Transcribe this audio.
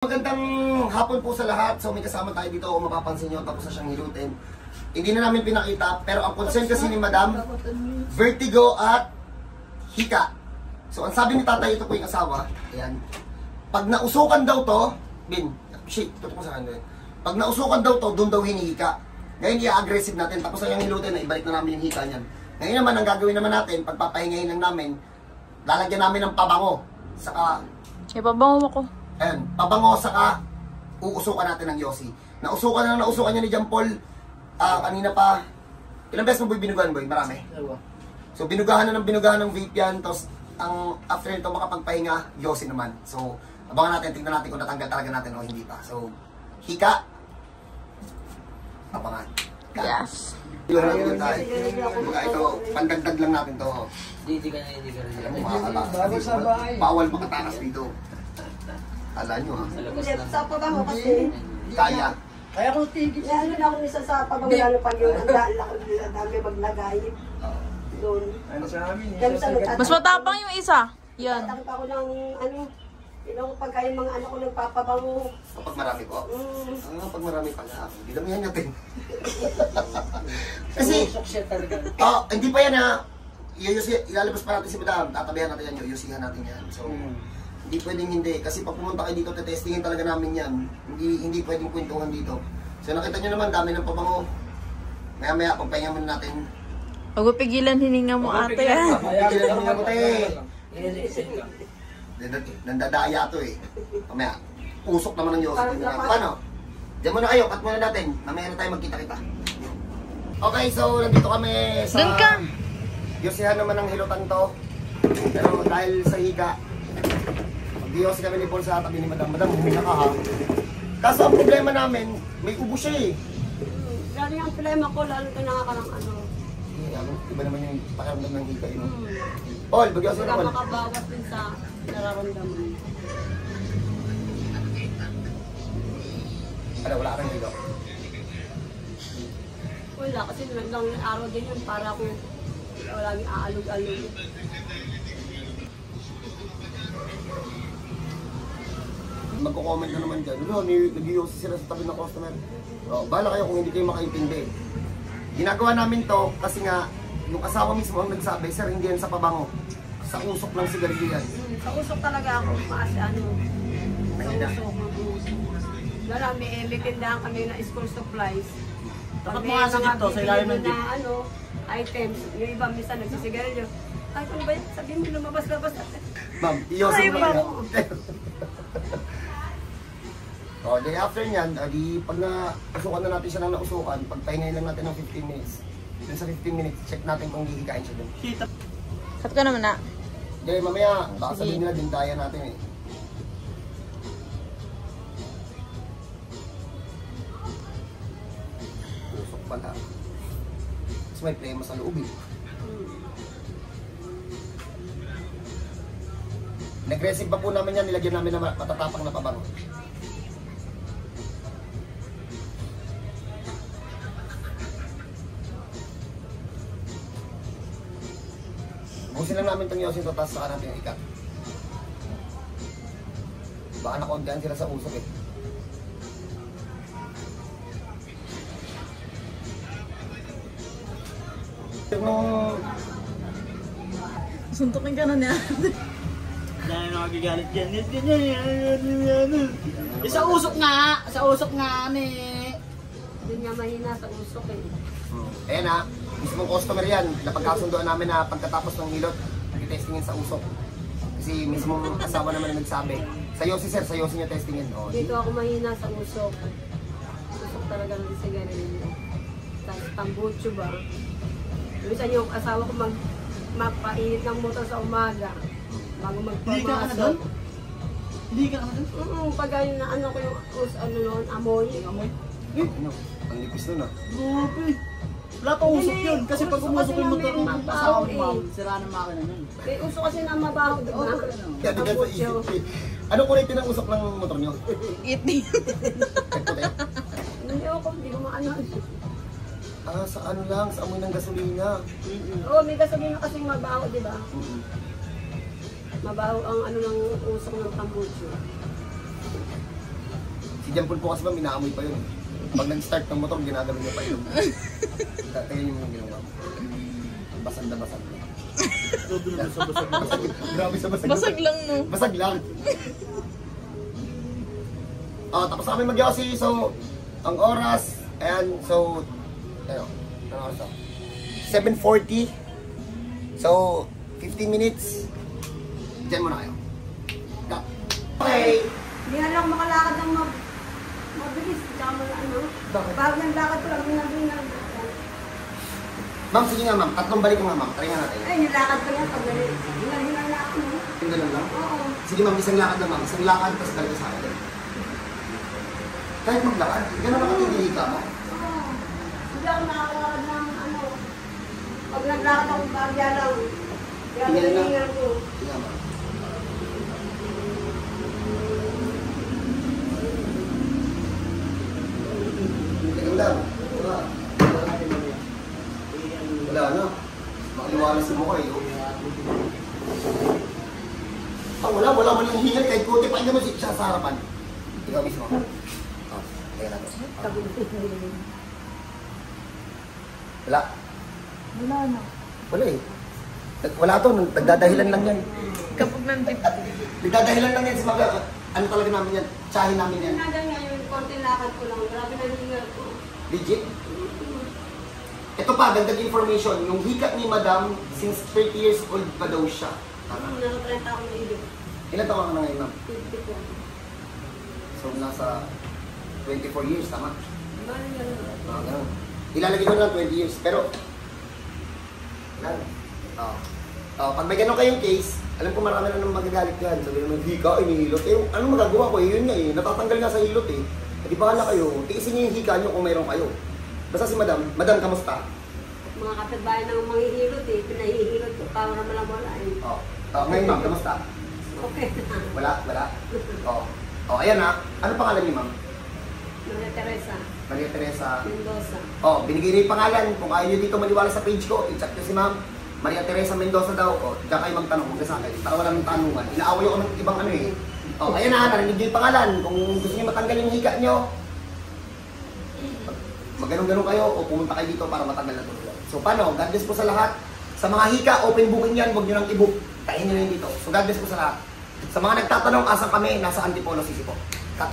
Magandang hapon po sa lahat. So may kasama tayo dito, kung mapapansin nyo, tapos na siyang hilutin. Hindi na namin pinakita, pero ang concern kasi ni Madam, vertigo at hika. So ang sabi ni tatay, ito po yung asawa, ayan. Pag nausukan daw to, tutok mo sa akin. Pag nausukan daw to, doon daw hinihika. Ngayon i-aggressive natin, tapos na yung hilutin na ibalik na namin yung hika niyan. Ngayon naman, ang gagawin naman natin, pagpapahingahin lang namin, lalagyan namin ng pabango. Saka, pabango ako. ayan, pabango, saka uusukan natin ng Yossi. Nausukan niya ni John Paul kanina pa. Ilang beses mo boy binugahan, boy? Marami. So binugahan ng vape yan, tapos ang after nito makapagpahinga, Yossi naman. So abangan natin, tingnan natin kung natanggal talaga natin o hindi pa. So hika, abangan. Yes. Ito, pandagdag lang natin to. Hindi ka Bawal makatakas dito. Kala nyo ha? Sa pabango kasi. Kaya. Kaya kung tigil. Lalo na akong isa sa pabango, lalo pag yung ang dami maglagay. Doon. Mas matapang yung isa. Yan. Tatangit ako ng yung pagka yung mga anak ko nagpapabango. Kapag marami po? Kapag marami pala. Hindi lang yan natin. Kasi, hindi pa yan ha. Ilalabas pa natin si Madam. Tatabihan natin yan. Yusihan natin yan. So, hindi pwedeng hindi. Kasi pag pumunta kayo dito, testingin talaga namin yan. Hindi pwedeng kwentuhan dito. So, nakita nyo naman, dami ng pabango. Maya-maya, pagpahinga muna natin. Huwag pigilan hininga mo ate. Pigilan mo mo te. Nandadaya to eh. Mamaya, usok naman ng Yossi. Paano? Diyan muna kayo, cut muna natin. Mamaya na tayo magkita-kita. Okay, so nandito kami sa... Doon ka! Yosihan naman ang hilutan to. Pero dahil sa higa, mag-Yossi kami ni Paul sa tabi ni Madam. Madam, huminga ka ha. Kaso ang problema namin, may ubo siya eh. Lalo yung problema ko, lalo ito nakakalang Iba naman yung pakiramdam ng higa yun. Paul, mag-Yossi na Paul. makabawas din sa nararamdaman. Ano, wala ka ng higa? Wala, kasi lang araw din yun para kung laging aalog-alog. Magko-comment na naman dyan. Nag-Yossi sila sa tabi ng customer. Bahala kayo kung hindi kayo makaintindi. Ginagawa namin to kasi nga, yung asawa mismo ang nagsabi, sir, hindi yan sa pabango. Sa usok ng sigarilyo yan. Sa usok talaga ako, sa usok. Lalo, may tindahan kami na school supplies. Dapat mga sa dito, sa ilalim ng jeep. Items, yung iba minsan nagsisigarilyo. Ay, kung ba, sabihin mo lumabas-labas natin. Ma'am, i-Yossi mo na yan. Then after nyan, pag nausukan na natin siya ng nausukan, pagpahingayin lang natin ng 15 minutes. Dun sa 15 minutes, check natin kung gigikain siya dun. Cut ka naman na. Then mamaya, baka sabihin nila, dintaya natin eh. Usok pala. Kasi may plema sa loob eh. Nag-aggressive pa po namin yan, nilagyan namin na matatapang na pabango. Busin lang namin itong Yossi to, tapos saka natin yung ikat. Baka nakontihan sila sa usok eh. Suntukin ka na niya. Dahil nakagalit dyan. Sa usok nga! Sa usok nga ni... Hindi nga mahina sa usok eh. Ayan ha, mismong customer yan. Napagkasundoan namin na pagkatapos ng hilot, nag-testingin sa usok. Kasi mismong asawa naman na nagsabi. Sa Yossi sir, sa Yossi niya testingin. Dito ako mahina sa usok. Usok talaga ng sigarilyo. Tapos tambucho ba? Minsan yung asawa ko magpainit ng motor sa umaga. Bago Hindi ka na doon? Hindi ka na doon? Pag ano ko yung amoy. Amoy? Ano? Ang lipis nun ah. Grabe. Wala pa usok yun. Kasi pag umusok yung motor ng asawa mo, sira ng makina nun. May usok kasi na mabaho, di ba? Kaya di ka sa isip eh. Ano kulay pinang-usok ng motor nyo? Itim. Hindi ko maano. Sa ano lang, sa amoy ng gasolina. Oo, may gasolina kasing mabaho, di ba? Mabaho ang ano ng usok ng tambucho. Si Jampol po kasi ba, minaamoy pa yun. Pag nag-start ng motor, ginagano niya pa yun. Tingnan niyo yung ginawa. Basag na basag. Grabe sa basag. Basag lang, no? Basag lang. Tapos kami mag-yosi, so, ang oras, and so, ano oras to? 7:40. So, 15 minutes. Diyan muna kayo. Cut. Okay. Hindi nga lang makalakad ng mabilis. Tsaka ano. Bakit? Bago yung lakad ko lang, binabingan. Ma'am, sige nga ma'am. Tatlong balik ko nga ma'am. Try nga natin. Ay, yung lakad ko yan. Pag binabingan na ako. Yung ganun lang? Oo. Sige ma'am, isang lakad lang ma'am. Isang lakad, tapos balik sa akin. Kahit maglakad, gano'n lang katibili ka mo. Oo. Hindi ako nakakalakad ng ano. Pag naglakad ako, bagya lang. Kaya binabingan ko. Sige nga ma'am. Tingnan lang. Wala na. Makaliwalas si mukha eh. Wala man yung hingal kahit kote pa naman siya sa harapan. Ikaw mismo. Kaya na to. Wala. Wala na. Wala eh. Wala to, nagdadahilan lang yan. Kapag nandito. Nagdadahilan lang yan sa mga, ano talaga namin yan, tsahin namin yan. Ganyan yung konting lakad ko lang. Grabe na hingal ko. Legit. Ito pa, dagdag information, yung hika ni Madam, since 30 years old pa daw siya. Tama? Nakatrenta ako ng ilip. Ilan taon ka na ngayon, ma'am? 54. So, nasa 24 years, tama? Bali yan. Ganun. Ilalagay ko lang 20 years, pero... pag may ganun kayong case, alam ko marami na nang magagalit yan. Sabi naman, hika, inihilot. Eh, ano magagawa ko? Yun nga eh, natatanggal nga sa hilot eh. Hindi ba kala kayo, tiisin niyo yung hika niyo kung mayroon kayo. Basta si Madam, kamusta? Mga kapitbahay ng manghihilot eh. Pinahihilot ko. Para naman lang wala eh. Ngayon ma'am, kamusta? Okay na. Wala? Ayan ha. Ano pangalan niyo ma'am? Maria Teresa. Maria Teresa. Mendoza. Binigay niyo yung pangalan. Kung ayaw niyo dito maniwala sa page ko, i-chat niyo si ma'am. Maria Teresa Mendoza daw. Diyan kayo magtanong kung sa akin. Para walang tanungan. Inaaway ako ng ibang ano eh. Ayan ha, narinig niyo yung pangalan. Kung gusto niyo matanggal yung hika niyo, magganong-ganong kayo o pumunta kayo dito para matanggal na tulad. So paano? God bless po sa lahat. Sa mga hika, open booking yan. Huwag nyo nang i-book. Kain nyo na yun dito. So God bless po sa lahat. Sa mga nagtatanong, asan kami? Nasa Antipolo City po. Cut.